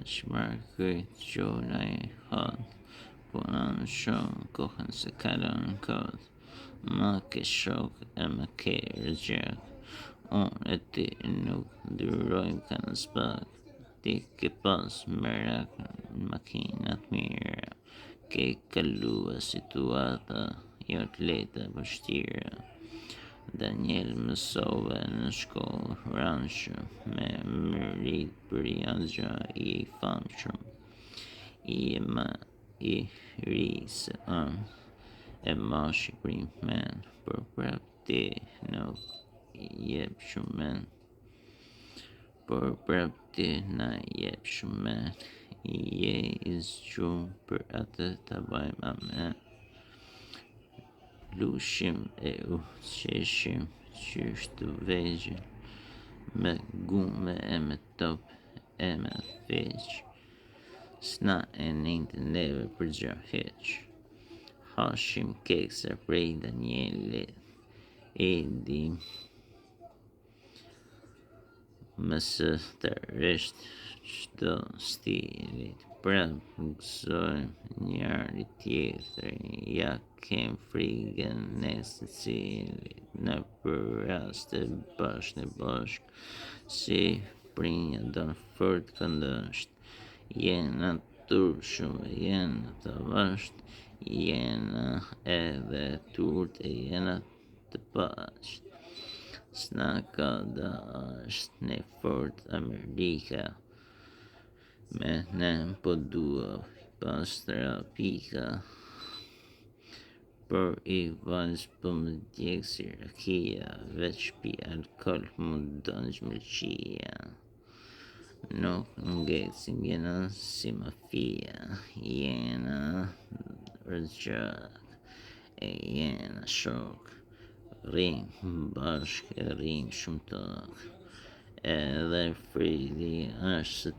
Shmarkëj gjona e hot, punon shumë kohën se kalon kot. Më ke shok e më ke rëgjak, unë e ti nuk ndryrojmë ka në zbak. Ti ke pas merak në makinat mira, ke kalua situata jo t'lehta vështira. Daniel mësove në shkollë ranshë, me mërit për janë i famshëm. I ma i ri se e moshi men, për prap ti nuk jep shumë men. Por prap ti na jep shumë men, je i zgjuar për atë ta bëjmë amen. Lushim e uqeshim qysh të vegjël, me gume e me top e me veq. S'na e ninte neve për gja heq. Hashim kekse prej Danielit, e dim mësë të resht qdo stilit. Prap gëzojmë njëri tjetrin, ja kem frigën ne se cilit. Në për raste bashk në bashk, si prinja don fort këndësht. Jena turshëm, jena të vasht, jena edhe turt e jena të pasht. S'na ka dasht ne fort Amerika, me ne po dua pas trapika. Por i vajz po më djek si rakia, veç pi alkohol mu don zhmërqia. Nuk ngecim jena si mafia, jena rëgjak, e jena shok. Rrim bashk e rrim shumë tok, edhe fridi është